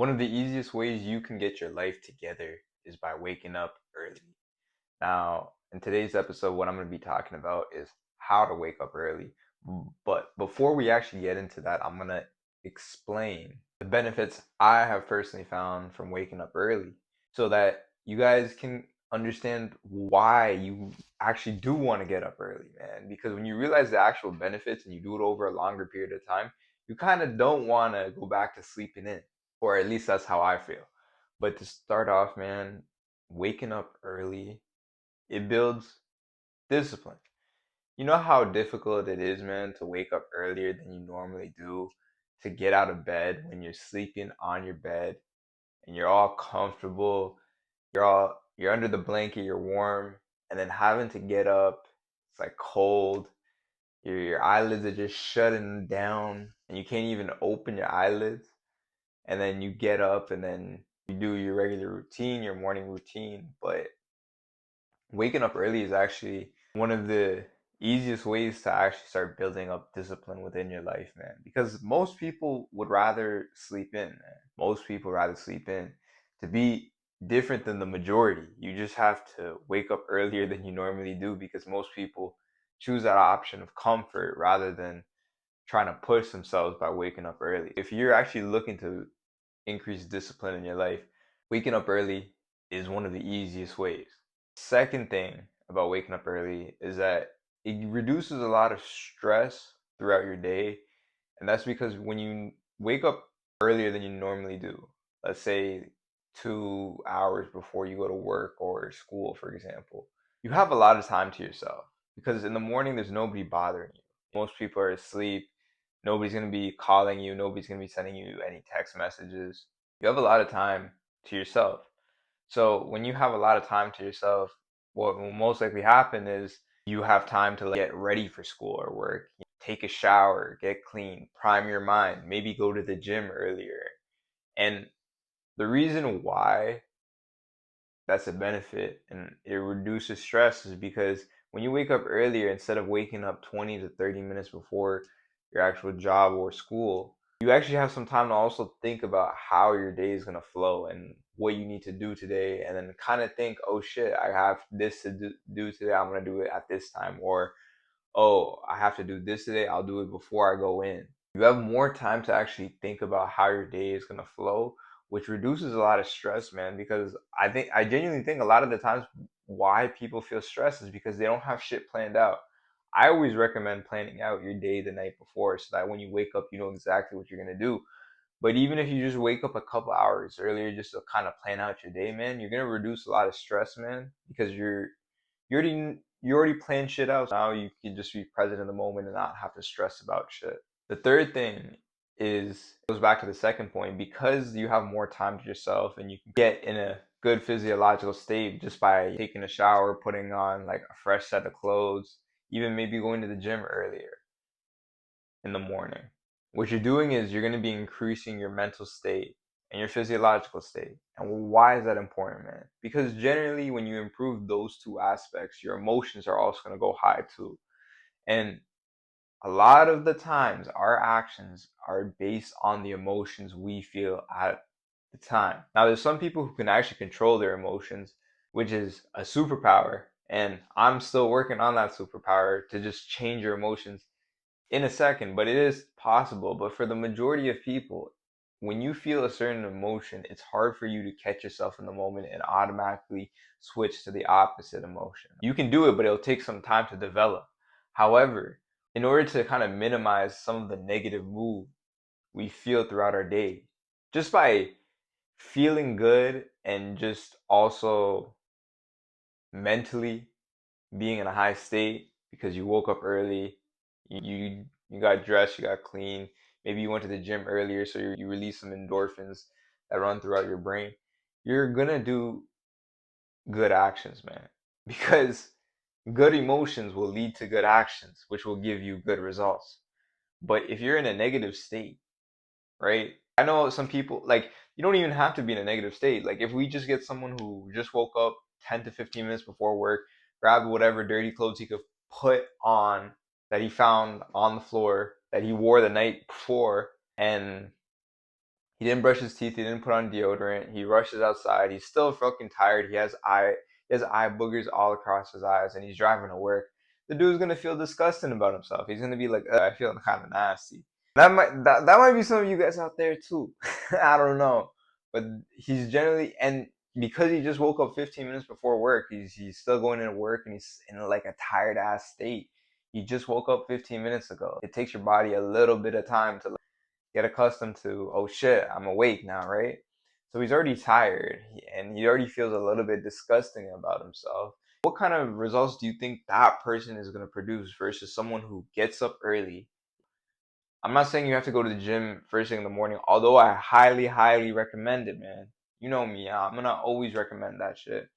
One of the easiest ways you can get your life together is by waking up early. Now, in today's episode, what I'm going to be talking about is how to wake up early. But before we actually get into that, I'm going to explain the benefits I have personally found from waking up early so that you guys can understand why you actually do want to get up early, man. Because when you realize the actual benefits and you do it over a longer period of time, you kind of don't want to go back to sleeping in, or at least that's how I feel. But to start off, man, waking up early, it builds discipline. You know how difficult it is, man, to wake up earlier than you normally do, to get out of bed when you're sleeping on your bed and you're all comfortable, you're under the blanket, you're warm, and then having to get up, it's like cold. Your eyelids are just shutting down and you can't even open your eyelids. And then you get up and then you do your regular routine, your morning routine. But waking up early is actually one of the easiest ways to actually start building up discipline within your life, man. Because most people would rather sleep in, man. Most people rather sleep in. To be different than the majority, you just have to wake up earlier than you normally do because most people choose that option of comfort rather than trying to push themselves by waking up early. If you're actually looking to increase discipline in your life, waking up early is one of the easiest ways. Second thing about waking up early is that it reduces a lot of stress throughout your day. And that's because when you wake up earlier than you normally do, let's say 2 hours before you go to work or school, for example, you have a lot of time to yourself because in the morning there's nobody bothering you. Most people are asleep. Nobody's going to be calling you. Nobody's going to be sending you any text messages. You have a lot of time to yourself. So when you have a lot of time to yourself, what will most likely happen is you have time to get ready for school or work, take a shower, get clean, prime your mind, maybe go to the gym earlier. And the reason why that's a benefit and it reduces stress is because when you wake up earlier, instead of waking up 20 to 30 minutes before your actual job or school, you actually have some time to also think about how your day is going to flow and what you need to do today. And then kind of think, oh shit, I have this to do today. I'm going to do it at this time. Or, oh, I have to do this today. I'll do it before I go in. You have more time to actually think about how your day is going to flow, which reduces a lot of stress, man. Because I genuinely think a lot of the times why people feel stressed is because they don't have shit planned out. I always recommend planning out your day the night before so that when you wake up, you know exactly what you're going to do. But even if you just wake up a couple hours earlier just to kind of plan out your day, man, you're going to reduce a lot of stress, man, because you already planned shit out. Now you can just be present in the moment and not have to stress about shit. The third thing is goes back to the second point because you have more time to yourself and you can get in a good physiological state just by taking a shower, putting on like a fresh set of clothes, even maybe going to the gym earlier in the morning. What you're doing is you're going to be increasing your mental state and your physiological state. And why is that important, man? Because generally, when you improve those two aspects, your emotions are also going to go high too. And a lot of the times, our actions are based on the emotions we feel at the time. Now, there's some people who can actually control their emotions, which is a superpower. And I'm still working on that superpower to just change your emotions in a second, but it is possible. But for the majority of people, when you feel a certain emotion, it's hard for you to catch yourself in the moment and automatically switch to the opposite emotion. You can do it, but it'll take some time to develop. However, in order to kind of minimize some of the negative mood we feel throughout our day, just by feeling good and just also mentally being in a high state because you woke up early, you got dressed, you got clean, maybe you went to the gym earlier, so you release some endorphins that run throughout your brain. You're gonna do good actions, man, because good emotions will lead to good actions, which will give you good results. But if you're in a negative state, right? I know some people like you don't even have to be in a negative state. Like if we just get someone who just woke up 10 to 15 minutes before work, grabbed whatever dirty clothes he could put on that he found on the floor that he wore the night before, and He didn't brush his teeth. He didn't put on deodorant. He rushes outside. He's still fucking tired. He has eye boogers all across his eyes, and he's driving to work. The dude's gonna feel disgusting about himself. He's gonna be like, I feel kind of nasty. That might be some of you guys out there too. I don't know, but he's generally, and because he just woke up 15 minutes before work, he's still going into work and he's in like a tired ass state. He just woke up 15 minutes ago. It takes your body a little bit of time to get accustomed to, oh shit, I'm awake now, right? So he's already tired and he already feels a little bit disgusting about himself. What kind of results do you think that person is going to produce versus someone who gets up early? I'm not saying you have to go to the gym first thing in the morning, although I highly, highly recommend it, man. You know me, I'm gonna always recommend that shit.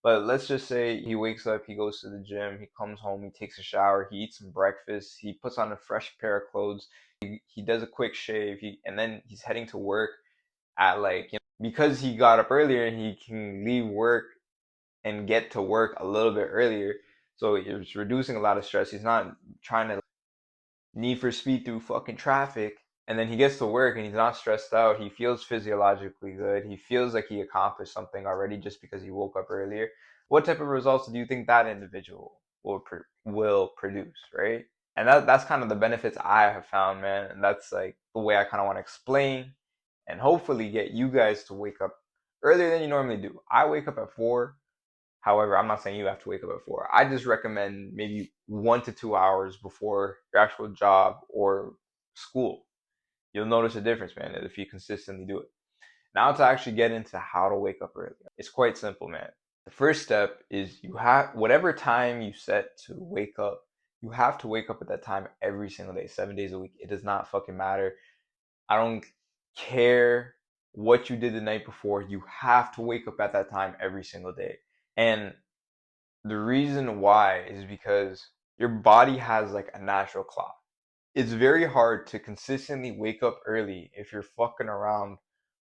But let's just say he wakes up, he goes to the gym, he comes home, he takes a shower, he eats some breakfast, he puts on a fresh pair of clothes, he does a quick shave, and then he's heading to work at like, because he got up earlier, he can leave work and get to work a little bit earlier. So it's reducing a lot of stress. He's not trying to need for speed through fucking traffic. And then he gets to work and he's not stressed out. He feels physiologically good. He feels like he accomplished something already just because he woke up earlier. What type of results do you think that individual will produce, right? And that's kind of the benefits I have found, man. And that's like the way I kind of want to explain and hopefully get you guys to wake up earlier than you normally do. I wake up at 4. However, I'm not saying you have to wake up at 4. I just recommend maybe 1 to 2 hours before your actual job or school. You'll notice a difference, man, if you consistently do it. Now to actually get into how to wake up early. It's quite simple, man. The first step is you have whatever time you set to wake up, you have to wake up at that time every single day, 7 days a week. It does not fucking matter. I don't care what you did the night before. You have to wake up at that time every single day. And the reason why is because your body has like a natural clock. It's very hard to consistently wake up early if you're fucking around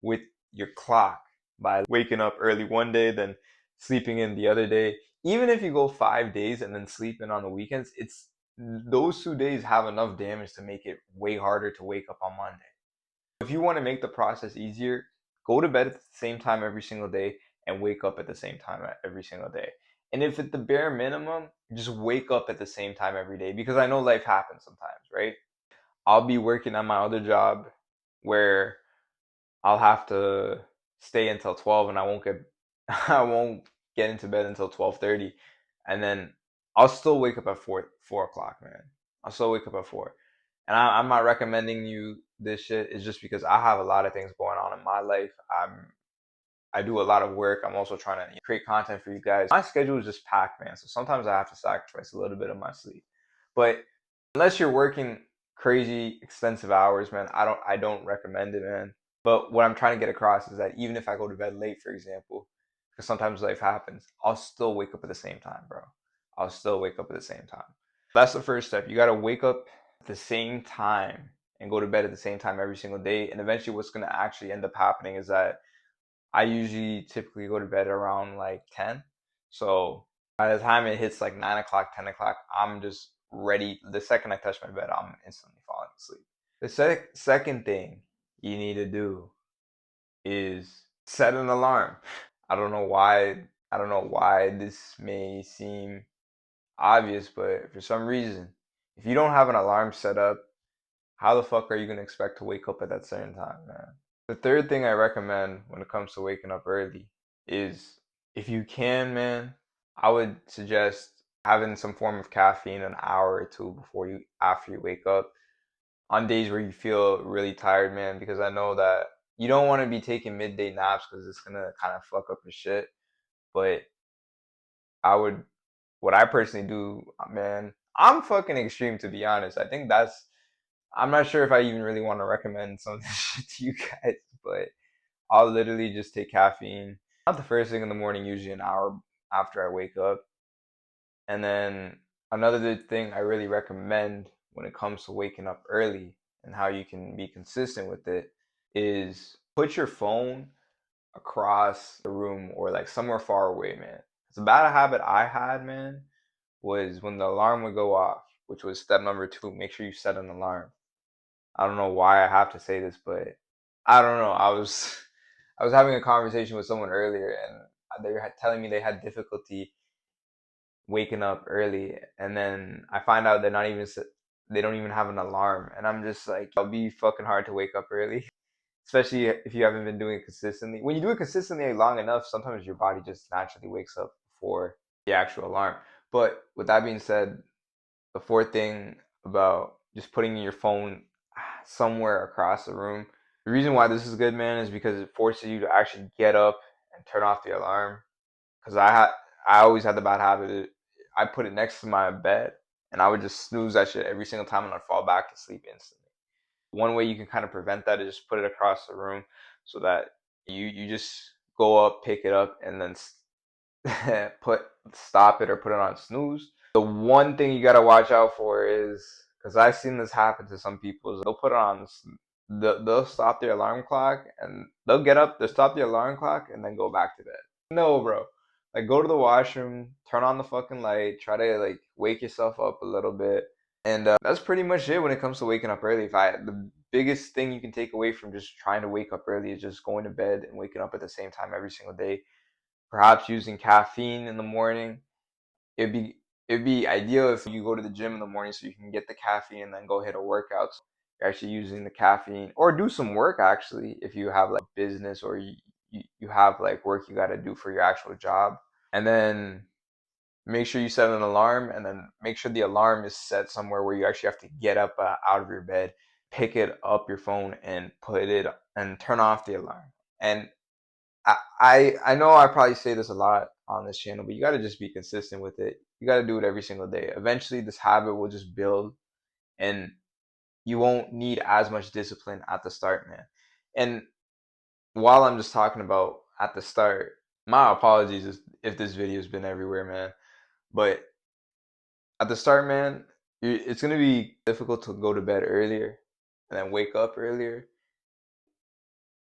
with your clock by waking up early one day, then sleeping in the other day. Even if you go 5 days and then sleep in on the weekends, it's those 2 days have enough damage to make it way harder to wake up on Monday. If you want to make the process easier, go to bed at the same time every single day and wake up at the same time every single day. And if at the bare minimum, just wake up at the same time every day because I know life happens sometimes, right? I'll be working at my other job where I'll have to stay until 12 and I won't get I won't get into bed until 12:30 and then I'll still wake up at 4 o'clock, man. I'll still wake up at 4. And I'm not recommending you this shit. It's just because I have a lot of things going on in my life. I do a lot of work. I'm also trying to create content for you guys. My schedule is just packed, man. So sometimes I have to sacrifice a little bit of my sleep. But unless you're working crazy expensive hours, man, I don't recommend it, man. But what I'm trying to get across is that even if I go to bed late, for example, because sometimes life happens, I'll still wake up at the same time, bro. I'll still wake up at the same time. That's the first step. You got to wake up at the same time and go to bed at the same time every single day. And eventually, what's going to actually end up happening is that I usually typically go to bed around like 10. So by the time it hits like 9 o'clock, 10 o'clock, I'm just ready. The second I touch my bed, I'm instantly falling asleep. The second thing you need to do is set an alarm. I don't know why. I don't know why this may seem obvious, but for some reason, if you don't have an alarm set up, how the fuck are you gonna expect to wake up at that certain time, man? The third thing I recommend when it comes to waking up early is if you can, man, I would suggest having some form of caffeine an hour or two before you after you wake up on days where you feel really tired, man, because I know that you don't want to be taking midday naps because it's gonna kind of fuck up your shit. But I would, what I personally do, man, I'm fucking extreme to be honest. I think I'm not sure if I even really want to recommend some of this shit to you guys, but I'll literally just take caffeine. Not the first thing in the morning, usually an hour after I wake up. And then another thing I really recommend when it comes to waking up early and how you can be consistent with it is put your phone across the room or like somewhere far away, man. It's a bad habit I had, man, was when the alarm would go off, which was step number 2, make sure you set an alarm. I don't know why I have to say this, but I don't know. I was having a conversation with someone earlier, and they were telling me they had difficulty waking up early, and then I find out they don't even have an alarm, and I'm just like, it'll be fucking hard to wake up early, especially if you haven't been doing it consistently. When you do it consistently long enough, sometimes your body just naturally wakes up before the actual alarm. But with that being said, the fourth thing about just putting your phone somewhere across the room. The reason why this is good, man, is because it forces you to actually get up and turn off the alarm. Because I always had the bad habit. I put it next to my bed, and I would just snooze that shit every single time, and I'd fall back to sleep instantly. One way you can kind of prevent that is just put it across the room, so that you just go up, pick it up, and then put stop it or put it on snooze. The one thing you gotta watch out for is, because I've seen this happen to some people, is they'll put it on, they'll stop their alarm clock and they'll get up, they'll stop the alarm clock and then go back to bed. No, bro. Like, go to the washroom, turn on the fucking light, try to like wake yourself up a little bit, and that's pretty much it when it comes to waking up early. If I The biggest thing you can take away from just trying to wake up early is just going to bed and waking up at the same time every single day. Perhaps using caffeine in the morning. It'd be ideal if you go to the gym in the morning so you can get the caffeine and then go hit a workout. So you're actually using the caffeine, or do some work actually if you have like business, or you have like work you got to do for your actual job. And then make sure you set an alarm, and then make sure the alarm is set somewhere where you actually have to get up out of your bed, pick it up your phone and put it and turn off the alarm. And I know I probably say this a lot on this channel, but you got to just be consistent with it. You got to do it every single day. Eventually, this habit will just build, and you won't need as much discipline at the start, man. And while I'm just talking about at the start, my apologies if this video's been everywhere, man. But at the start, man, it's gonna be difficult to go to bed earlier and then wake up earlier.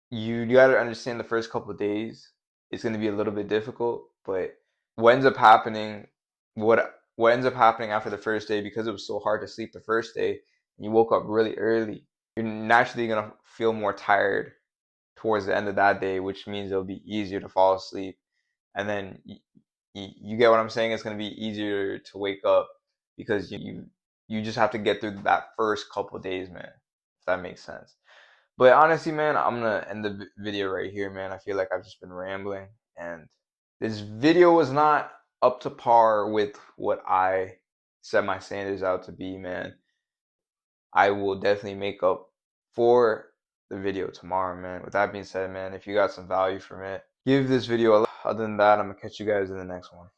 You got to understand the first couple of days it's going to be a little bit difficult, but what ends up happening, what ends up happening after the first day, because it was so hard to sleep the first day, and you woke up really early, you're naturally going to feel more tired towards the end of that day, which means it'll be easier to fall asleep. And then you get what I'm saying? It's going to be easier to wake up because you just have to get through that first couple of days, man. If that makes sense. But honestly, man, I'm gonna end the video right here, man. I feel like I've just been rambling, and this video was not up to par with what I set my standards out to be, man. I will definitely make up for the video tomorrow, man. With that being said, man, if you got some value from it, give this video a like. Other than that, I'm gonna catch you guys in the next one.